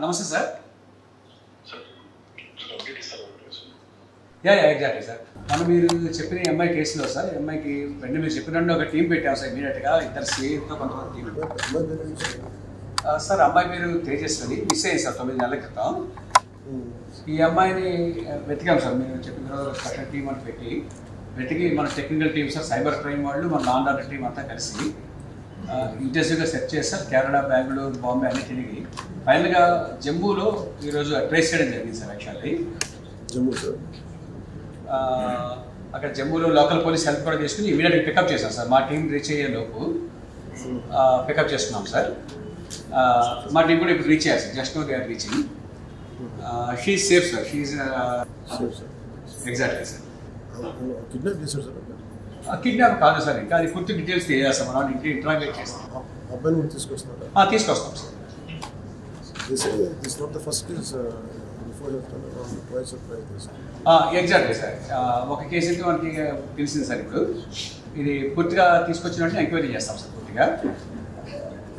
నమస్తే sir. Exactly sir. మనం మీరు చెప్పిన ఎంఐ కేసులో సార్, ఎంఐకి వెంటనే మీరు చెప్పినట్టు ఒక టీం పెట్టాం సార్. ఇమీడియట్గా ఇద్దరు సిఐతో కొంతమంది టీం సార్. అమ్మాయి పేరు తేజస్వని, మిస్ అయ్యింది సార్ 9 నెలల క్రితం. ఈ అమ్మాయిని వెతికాం సార్. మీరు చెప్పిన తర్వాత స్పెషల్ టీం అని వెతికి మన technical team sir, cyber crime వాళ్ళు, మన లా అండ్ ఆర్డర్ టీం అంతా కలిసి ఇంటెన్సివ్గా సెర్చ్ చేస్తారు. కేరళ, బెంగళూరు, బాంబే అన్ని తిరిగి ఫైనల్గా జమ్మూలో ఈరోజు ట్రేస్ చేయడం జరిగింది సార్. యాక్చువల్లీ జమ్మూ సార్, అక్కడ జమ్మూలో లోకల్ పోలీస్ హెల్ప్ కూడా తీసుకుని ఇమీడియట్గా పికప్ చేశాం సార్. మా టీం రీచ్ అయ్యే లోపు పికప్ చేసుకున్నాం సార్. మా టీం కూడా ఇప్పుడు రీచ్ అయ్యారు sir. Just know they are reaching. She safe sir. She exactly sir. Kidnap చేశారు సార్. కిడ్నాప్ కాదు సార్, ఇంకా అది పూర్తి డీటెయిల్స్ తెలియజేస్తాం. మనం ఇంటరాగేట్ చేస్తాం. అబ్బాయిని కూడా తీసుకొస్తారా? తీసుకొస్తాం సార్. Exactly sir. ఒక కేసు అయితే మనకి తెలిసింది సార్. ఇప్పుడు ఇది పూర్తిగా తీసుకొచ్చినట్టు ఎంక్వైరీ చేస్తాం సార్. పూర్తిగా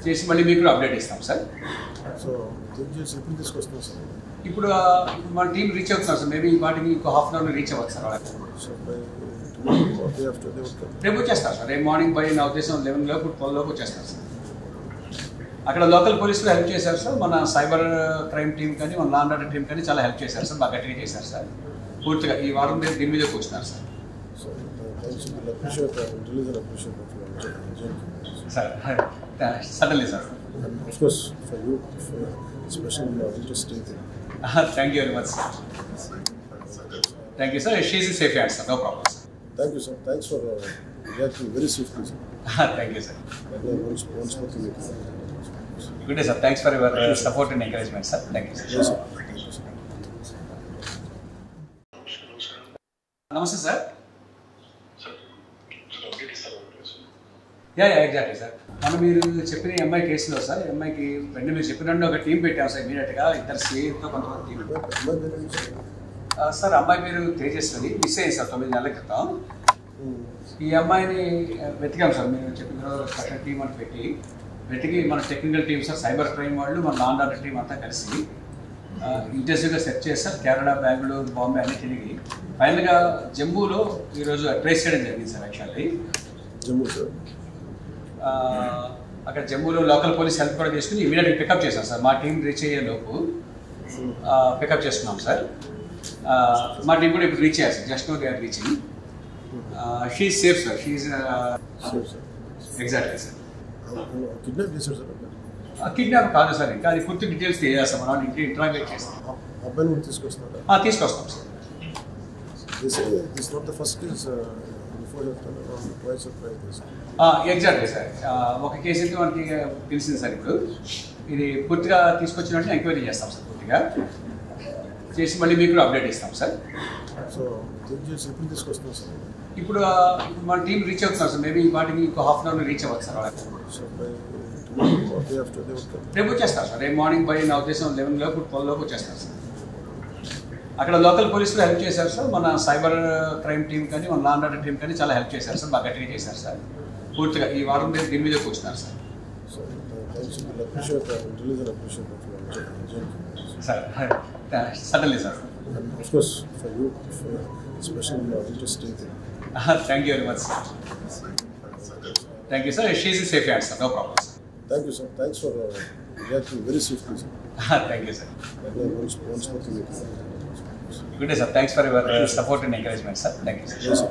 చేసి మళ్ళీ మీకు అప్డేట్ ఇస్తాం సార్. సో ఎప్పుడు తీసుకొస్తాం సార్? ఇప్పుడు మన టీం రీచ్ అవుతున్నాం సార్. మేబీ వాటికి ఇంకో హాఫ్ అన్ అవర్లో రీచ్ అవ్వచ్చు సార్. రేపు వచ్చేస్తారు సార్. రేపు మార్నింగ్ బై నా ఉద్దేశం 11 లోపు 12 లోపు వచ్చేస్తారు సార్. అక్కడ లోకల్ పోలీసులు హెల్ప్ చేశారు సార్. మన సైబర్ క్రైమ్ టీం కానీ, మన లా అండ్ ఆర్డర్ టీం కానీ చాలా హెల్ప్ చేశారు సార్. బాగా గట్టిగా చేశారు సార్. పూర్తిగా ఈ వారం దీని మీద కూర్చున్నారు sir. Suddenly sir. Thank you very much sir. Thank you sir. She in safe hands sir. No problem sir. Thank you, sir. Thanks for reacting very swiftly, sir. Thank you, sir. Good day, sir. Thanks for your support and encouragement, sir. Thank you, sir. Yes, sir. Thank you, sir. Namaste, sir. Exactly sir. మనం మీరు చెప్పిన MI కేసులో sir, ఎంఐకి వెంటనే మీరు చెప్పినట్టు ఒక team పెట్టాం sir. ఇమీడియట్గా ఇద్దరు సిఐతో కొంతమంది టీం సార్. అమ్మాయి పేరు తేజస్వని, మిస్ అయ్యింది సార్ 9 నెలల క్రితం. ఈ అమ్మాయిని వెతికాం సార్. మీరు చెప్పిన తర్వాత స్పెషల్ టీం అని వెతికి మన technical team sir, cyber crime వాళ్ళు, మన లా అండ్ ఆర్డర్ టీం అంతా కలిసి ఇంటెన్సివ్గా సెర్చ్ చేస్తారు. కేరళ, బెంగళూరు, బాంబే అన్ని తిరిగి ఫైనల్గా జమ్మూలో ఈరోజు ట్రేస్ చేయడం జరిగింది సార్. యాక్చువల్లీ జమ్మూ సార్, అక్కడ జమ్మూలో లోకల్ పోలీస్ హెల్ప్ కూడా తీసుకుని ఇమీడియట్గా పికప్ చేశాం సార్. మా టీం రీచ్ అయ్యే లోపు పికప్ చేసుకున్నాం సార్. మా టీం కూడా ఇప్పుడు రీచ్ అయ్యారు sir. Just know they are reaching. She safe sir. She exactly sir. Kidnap చేశారు సార్. కిడ్నాప్ కాదు సార్, ఇంకా అది పూర్తి డీటెయిల్స్ తెలియజేస్తాం. మనం ఇంటరాగేట్ చేస్తాం. అబ్బాయిని కూడా తీసుకొస్తారా? తీసుకొస్తాం సార్. Exactly sir. ఒక కేసు అయితే మనకి తెలిసింది సార్. ఇప్పుడు ఇది పూర్తిగా తీసుకొచ్చినట్టు ఎంక్వైరీ చేస్తాం సార్. పూర్తిగా చేసి మళ్ళీ మీకు అప్డేట్ ఇస్తాం సార్. సో ఎప్పుడు తీసుకొస్తాం సార్? ఇప్పుడు మన టీం రీచ్ అవుతున్నాం సార్. మేబీ వాటికి ఇంకో హాఫ్ అన్ అవర్లో రీచ్ అవ్వచ్చు సార్. రేపు వచ్చేస్తారు సార్. రేపు మార్నింగ్ బై నా ఉద్దేశం 11 లోపు 12 లోపు వచ్చేస్తారు సార్. అక్కడ లోకల్ పోలీసులు హెల్ప్ చేశారు సార్. మన సైబర్ క్రైమ్ టీం కానీ, మన లా అండ్ ఆర్డర్ టీం కానీ చాలా హెల్ప్ చేశారు సార్. బాగా గట్టిగా చేశారు సార్. పూర్తిగా ఈ వారం దీని మీద కూర్చున్నారు sir. Suddenly sir. Thank you very much sir. Thank you sir. She in safe hands sir. No problem sir. Thank you, sir. Thanks for reacting very swiftly, sir. Thank you, sir. Once more to you. Good day, sir. Thanks for your support and encouragement, sir. Thank you, sir. Yes, sir.